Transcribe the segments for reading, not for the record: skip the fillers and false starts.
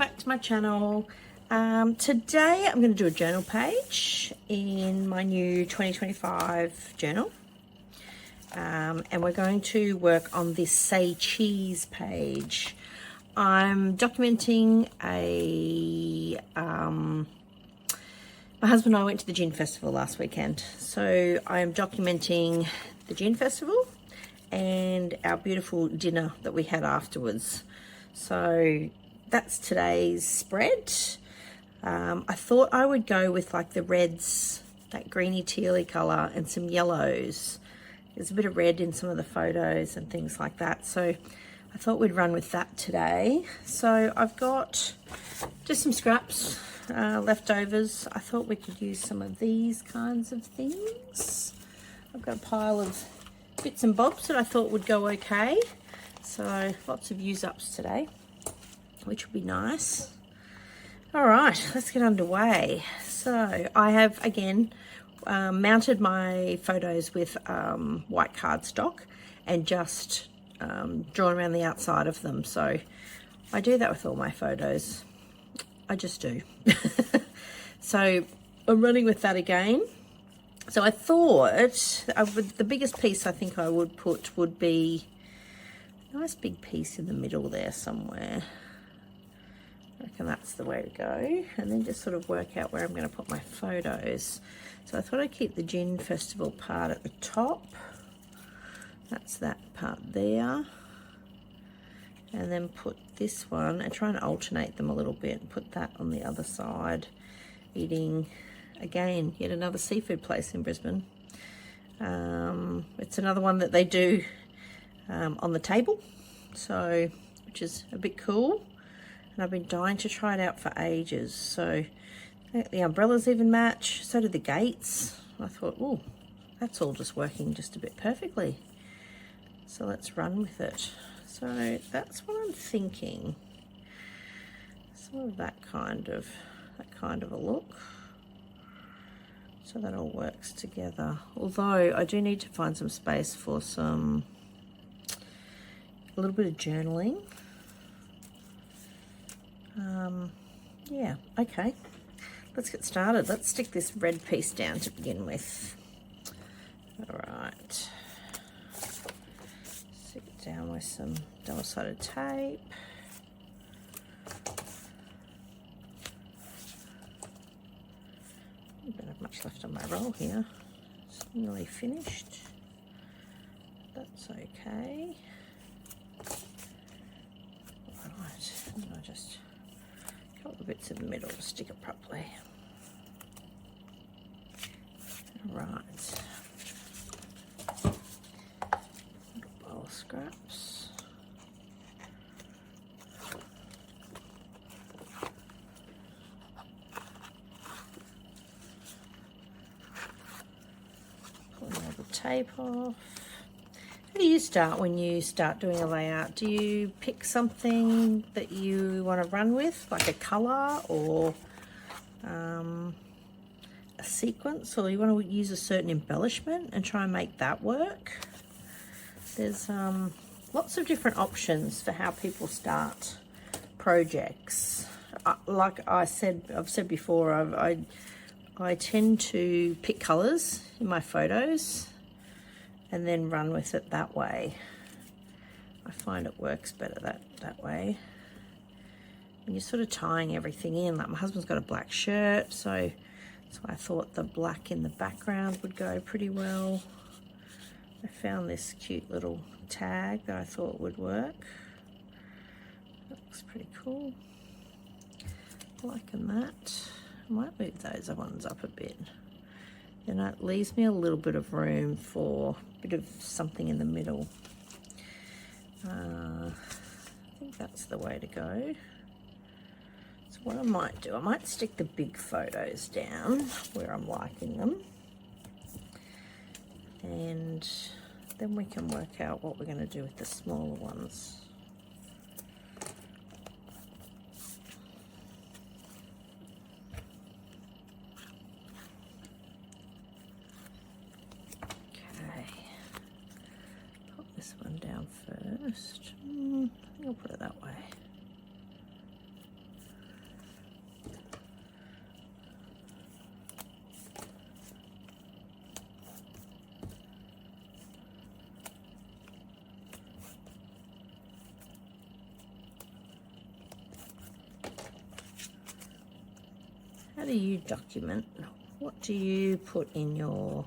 back to my channel. Today I'm going to do a journal page in my new 2025 journal, and we're going to work on this Say Cheese page. I'm documenting my husband and I went to the gin festival last weekend, so I am documenting the gin festival and our beautiful dinner that we had afterwards. So that's today's spread. I thought I would go with like the reds, that greeny tealy colour, and some yellows. There's a bit of red in some of the photos and things like that, so I thought we'd run with that today. So I've got just some scraps, leftovers. I thought we could use some of these kinds of things. I've got a pile of bits and bobs that I thought would go okay. So lots of use-ups today, which will be nice. All right, let's get underway. So I have, again, mounted my photos with white cardstock and just drawn around the outside of them. So I do that with all my photos. I just do. So I'm running with that again. So I thought the biggest piece I think I would put would be a nice big piece in the middle there somewhere. I reckon that's the way to go. And then just sort of work out where I'm going to put my photos. So I thought I'd keep the gin festival part at the top. That's that part there. And then put this one and try and alternate them a little bit and put that on the other side. Eating, again, yet another seafood place in Brisbane. It's another one that they do on the table, so which is a bit cool. And I've been dying to try it out for ages. So the umbrellas even match, so do the gates. I thought, oh, that's all just working just a bit perfectly. So let's run with it. So that's what I'm thinking. Sort of that kind of a look. So that all works together. Although I do need to find some space for a little bit of journaling. Yeah, okay. Let's get started. Let's stick this red piece down to begin with. All right. Stick it down with some double-sided tape. I don't have much left on my roll here. It's nearly finished. That's okay. Right, and I just cut all the bits in the middle to stick it properly. Right. Little bowl of scraps. Pulling all the tape off. How do you start when you start doing a layout? Do you pick something that you want to run with, like a colour or a sequence, or you want to use a certain embellishment and try and make that work? There's lots of different options for how people start projects. Like I've said before, I tend to pick colours in my photos and then run with it that way. I find it works better that way. And you're sort of tying everything in. Like my husband's got a black shirt, so that's why I thought the black in the background would go pretty well. I found this cute little tag that I thought would work. That looks pretty cool. Liking that. I might move those ones up a bit. And that leaves me a little bit of room for a bit of something in the middle. I think that's the way to go. So what I might do, I might stick the big photos down where I'm liking them. And then we can work out what we're going to do with the smaller ones. This one down first. I think I'll put it that way. how do you document? What do you put in your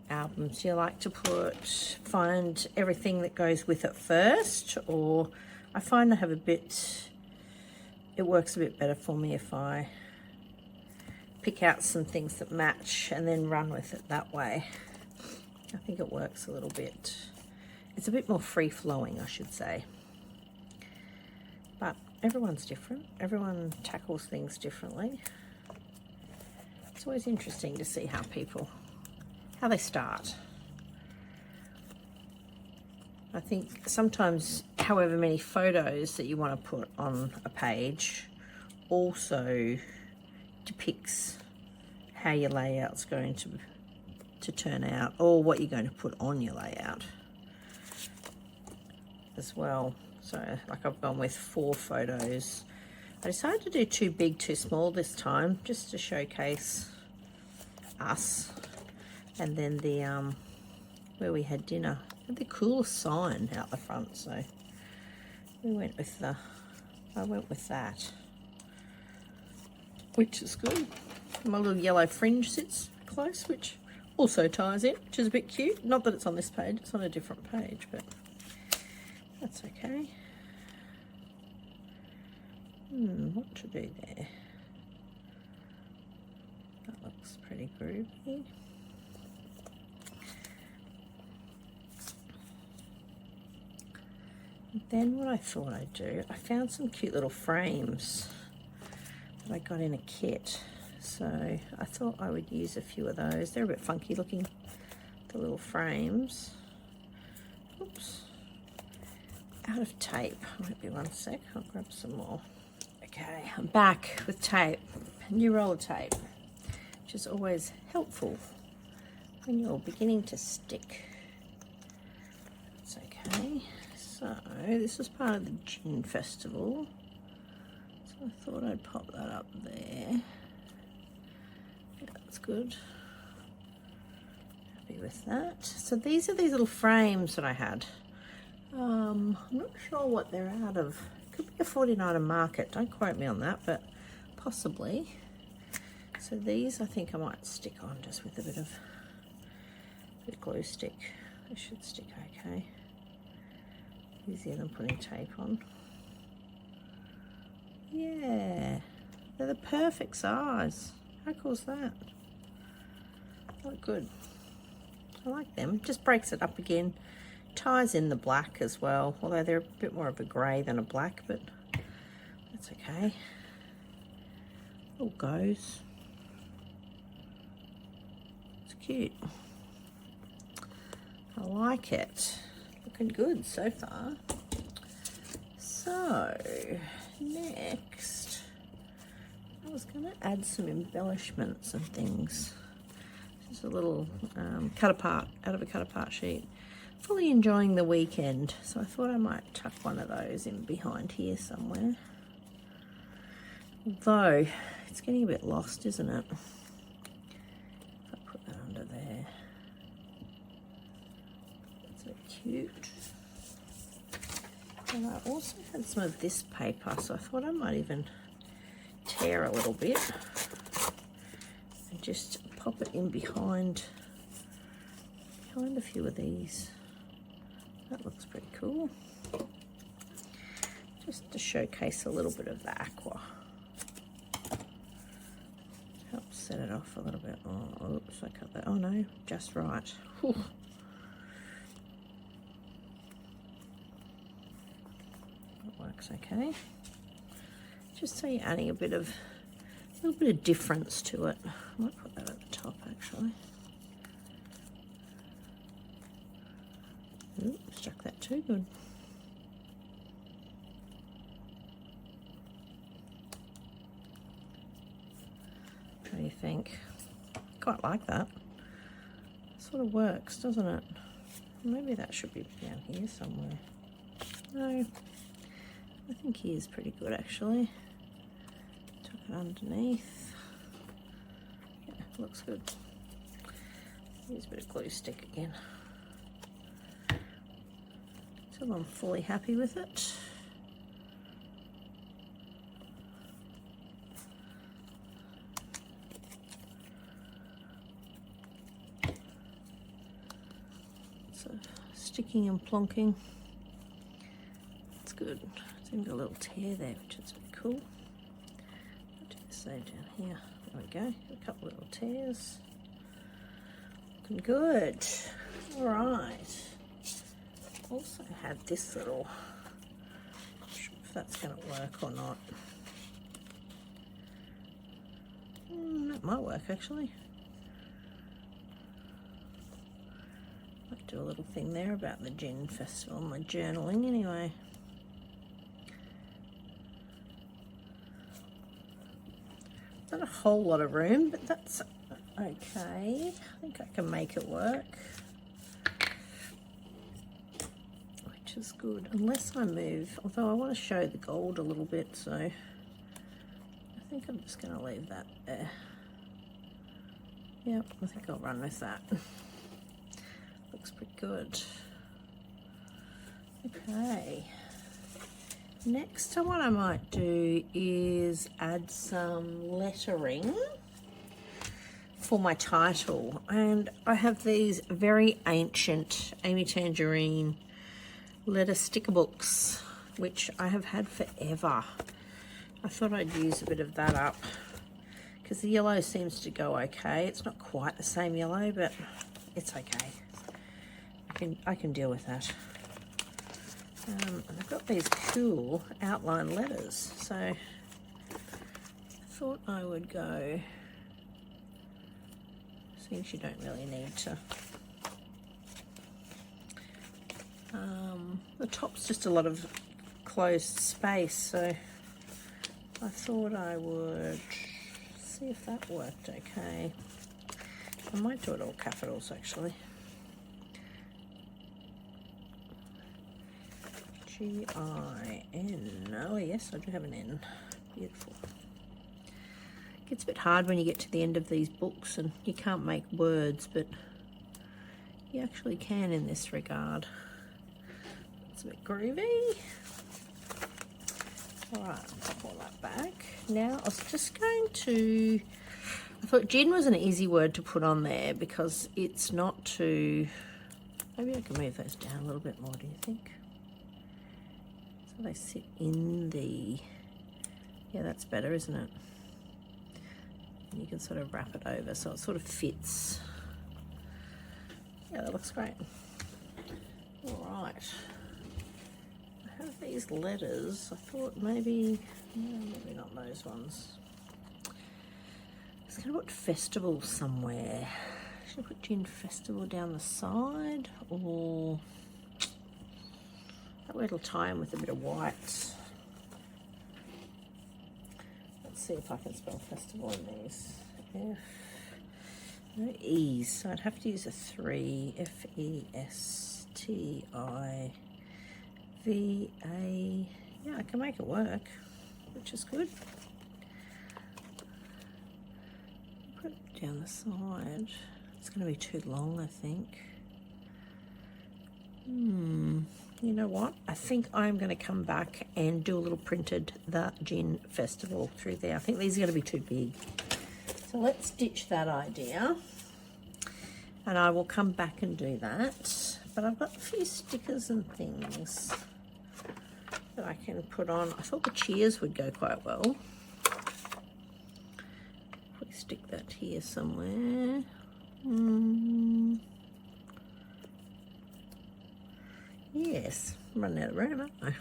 albums? Do you like to find everything that goes with it first, or I find I have it works a bit better for me if I pick out some things that match and then run with it that way. I think it works a little bit. It's a bit more free-flowing, I should say. But everyone's different. Everyone tackles things differently. It's always interesting to see how they start. I think sometimes however many photos that you want to put on a page also depicts how your layout's going to turn out, or what you're going to put on your layout as well. So like I've gone with 4 photos. I decided to do 2 big, 2 small this time, just to showcase us. And then the where we had dinner had the coolest sign out the front, so I went with that, which is good. My little yellow fringe sits close, which also ties in, which is a bit cute. Not that it's on this page, it's on a different page, but that's okay. What to do there? That looks pretty groovy. Then what I thought I'd do, I found some cute little frames that I got in a kit. So I thought I would use a few of those. They're a bit funky looking, the little frames. Oops. Out of tape. Might be one sec. I'll grab some more. Okay, I'm back with tape. New roller tape, which is always helpful when you're beginning to stick. That's okay. So this is part of the Gin Festival. So I thought I'd pop that up there. Yeah, that's good. Happy with that. So these are these little frames that I had. I'm not sure what they're out of. Could be a 49er market. Don't quote me on that, but possibly. So these I think I might stick on just with a bit of glue stick. They should stick okay. Easier than putting tape on. Yeah, they're the perfect size. How cool is that? Look good. I like them. Just breaks it up again. Ties in the black as well, although they're a bit more of a grey than a black, but that's okay. All goes. It's cute. I like it. Looking good so far. So next, I was going to add some embellishments and things. Just a little cut apart, out of a cut apart sheet. Fully enjoying the weekend, so I thought I might tuck one of those in behind here somewhere. Although it's getting a bit lost, isn't it? If I put that under there. That's so cute. And I also had some of this paper, so I thought I might even tear a little bit and just pop it in behind a few of these. That looks pretty cool. Just to showcase a little bit of the aqua. Helps set it off a little bit. Oh, oops, I cut that. Oh no, just right. Whew. That works okay. Just so you're adding a little bit of difference to it. I might put that at the top actually. Ooh, stuck that too good. What do you think? Quite like that. Sort of works, doesn't it? Maybe that should be down here somewhere. No, I think he is pretty good actually. Tuck it underneath. Yeah, looks good. Use a bit of glue stick again. Till I'm fully happy with it. lots of sticking and plonking. It's good. It's even got a little tear there, which is really cool. I'll do the same down here. There we go. A couple of little tears. Looking good. All right. Also had this little, not sure if that's going to work or not. That might work actually. Might do a little thing there about the gin festival, my journaling anyway. Not a whole lot of room, but that's okay. I think I can make it work. Which is good, unless I move, although I want to show the gold a little bit, so I think I'm just going to leave that there. Yep, I think I'll run with that. Looks pretty good. Okay. Next, what I might do is add some lettering for my title. And I have these very ancient Amy Tangerine letter sticker books, which I have had forever. I thought I'd use a bit of that up because the yellow seems to go okay. It's not quite the same yellow, but it's okay. I can deal with that. And I've got these cool outline letters, so I thought I would go, since you don't really need to. The top's just a lot of closed space, so I thought I would see if that worked okay. I might do it all capitals actually. G-I-N. Oh yes, I do have an N. Beautiful. It gets a bit hard when you get to the end of these books and you can't make words, but you actually can in this regard. It's a bit groovy. Alright, I'll pop all that back. Now I was just going to, I thought gin was an easy word to put on there because it's not too, maybe I can move those down a little bit more, do you think? So they sit in the, yeah, that's better, isn't it? And you can sort of wrap it over so it sort of fits. Yeah, that looks great. All right. I have these letters. I thought maybe, no, maybe not those ones. I was going to put festival somewhere. Should I put gin festival down the side, or that way it'll tie in with a bit of white. Let's see if I can spell festival in these. F, no E's, so I'd have to use a 3. F-E-S-T-I-V-A. Yeah, I can make it work, which is good. Put it down the side. It's going to be too long, I think. You know what? I think I'm going to come back and do a little printed the gin festival through there. I think these are going to be too big. So let's ditch that idea. And I will come back and do that. But I've got a few stickers and things that I can put on. I thought the cheers would go quite well. If we stick that here somewhere. Yes, I'm running out of room, aren't I? If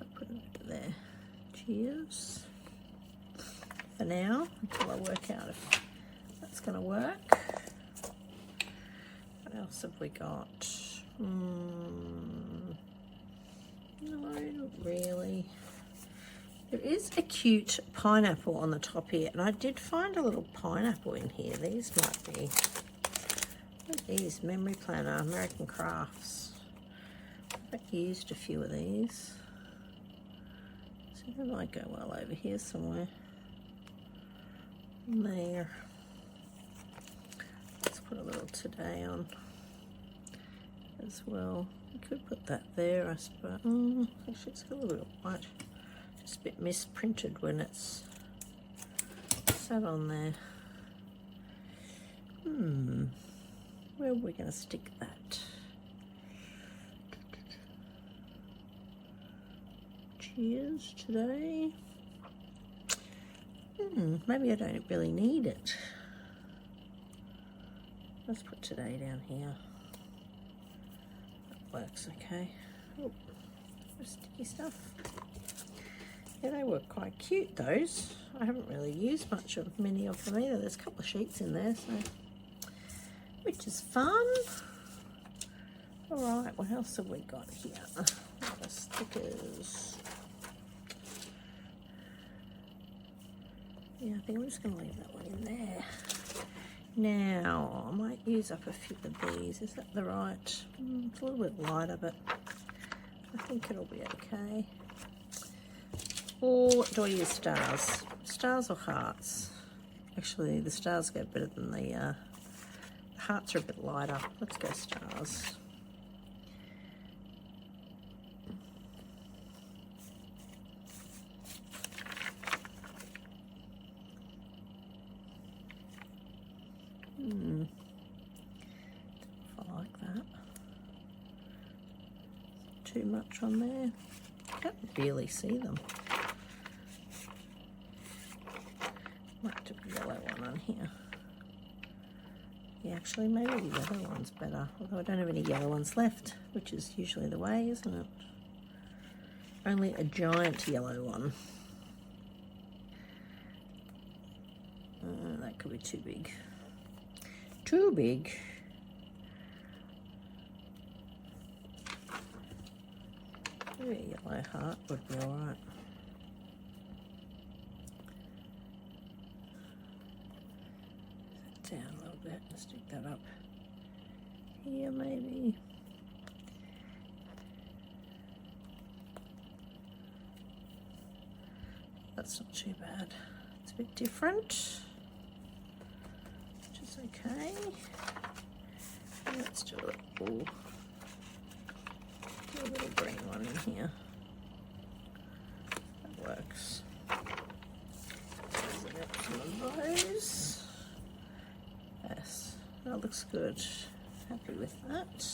I put it over there. Cheers. For now, until I work out if that's going to work. What else have we got? No, not really. There is a cute pineapple on the top here, and I did find a little pineapple in here. These might be, what are these? Memory Planner, American Crafts. I've used a few of these. So they might go well over here somewhere. There. Let's put a little today on as well. We could put that there, I suppose. Actually, it's got a little bit of white. Just a bit misprinted when it's sat on there. Where are we going to stick that? Cheers today. Maybe I don't really need it. Let's put today down here. That works okay. Oh, sticky stuff. Yeah, they were quite cute, those. I haven't really used much of many of them either. There's a couple of sheets in there, so which is fun. All right, what else have we got here? The stickers. Yeah, I think I'm just going to leave that one in there. Now, I might use up a few of these. Is that the right? It's a little bit lighter, but I think it'll be okay. Or do I use stars? Stars or hearts? Actually, the stars go better than the hearts are a bit lighter. Let's go stars. I like that. Too much on there. Can't barely see them. Might do a yellow one on here. Yeah, actually, maybe the yellow one's better. Although I don't have any yellow ones left, which is usually the way, isn't it? Only a giant yellow one. That could be too big. Too big. Maybe a yellow heart would be alright. Down a little bit and stick that up here maybe. That's not too bad. It's a bit different, which is okay. Let's do a little green one in here. That works. So got some of those. Yes, that looks good. Happy with that.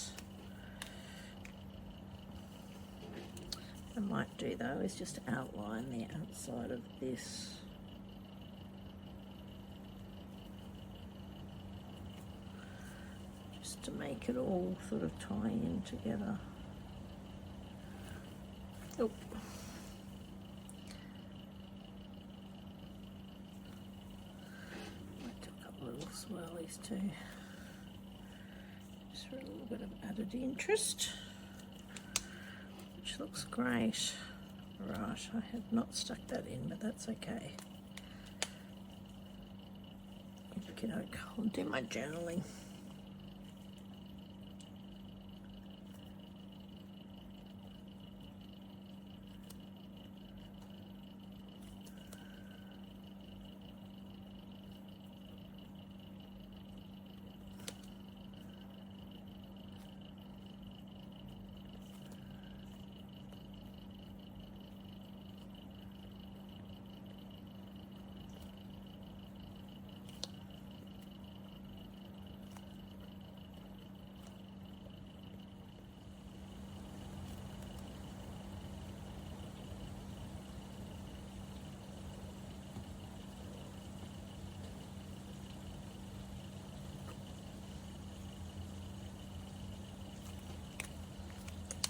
I might do though is just outline the outside of this. Just to make it all sort of tie in together. Oh. Might do a couple of little swirlies too. Just for a little bit of added interest. Which looks great. Right, I have not stuck that in, but that's okay. I'll do my journaling.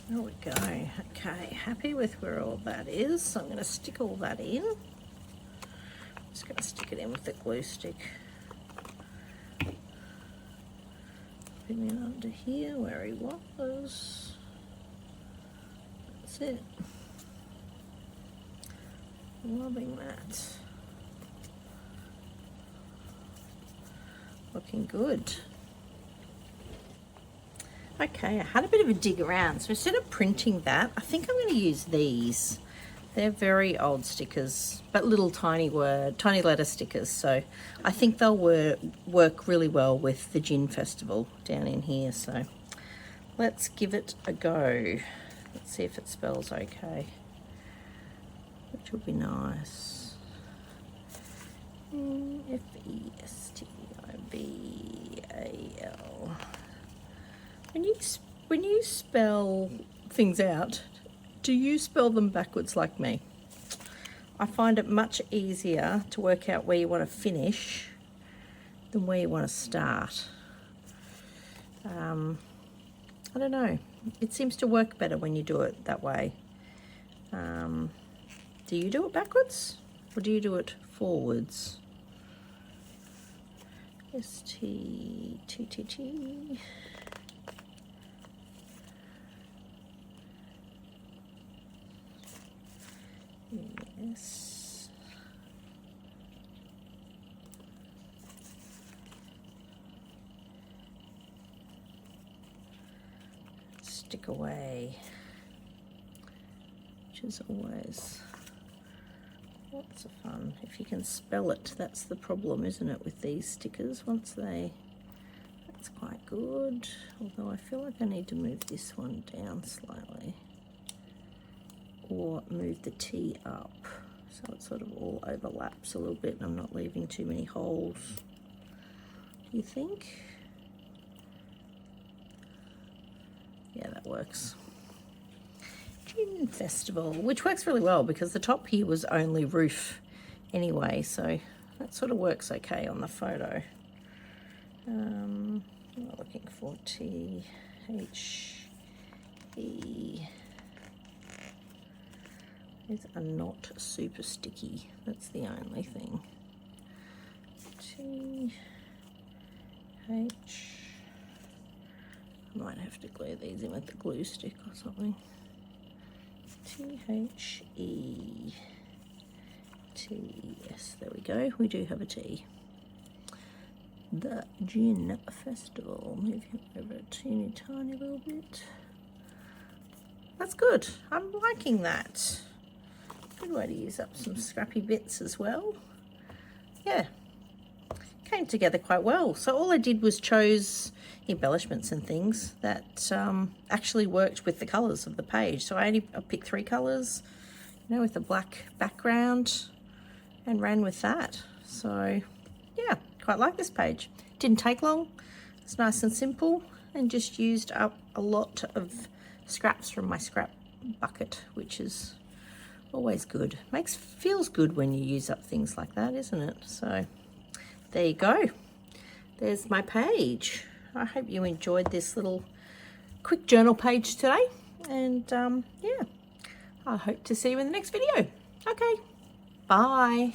There we go. Okay, happy with where all that is. So I'm going to stick all that in. Just going to stick it in with the glue stick. Pin it under here where he was. That's it. Loving that. Looking good. Okay, I had a bit of a dig around, so instead of printing that, I think I'm going to use these. They're very old stickers, but little tiny letter stickers, so I think they'll work really well with the Gin Festival down in here, so let's give it a go. Let's see if it spells okay, which will be nice. Festival. When you spell things out, do you spell them backwards like me? I find it much easier to work out where you want to finish than where you want to start. I don't know. It seems to work better when you do it that way. Do you do it backwards or do you do it forwards? S-T-T-T-T. Yes. Stick away, which is always lots of fun. If you can spell it, that's the problem, isn't it, with these stickers? That's quite good. Although I feel like I need to move this one down slightly, or move the T up so it sort of all overlaps a little bit and I'm not leaving too many holes. Do you think? Yeah, that works. Gin Festival, which works really well because the top here was only roof anyway, so that sort of works okay on the photo. I'm looking for T-H-E. These are not super sticky, that's the only thing. T-H. I might have to glue these in with the glue stick or something. T-H-E. T. Yes, there we go. We do have a T. The Gin Festival. Move him over a teeny tiny little bit. That's good. I'm liking that. Good way to use up some scrappy bits as well. Yeah. Came together quite well. So all I did was chose embellishments and things that actually worked with the colours of the page. So I picked 3 colours, you know, with a black background and ran with that. So yeah, quite like this page. Didn't take long. It's nice and simple and just used up a lot of scraps from my scrap bucket, which is always good. Feels good when you use up things like that, isn't it? So there you go. There's my page. I hope you enjoyed this little quick journal page today. And yeah, I hope to see you in the next video. Okay, bye.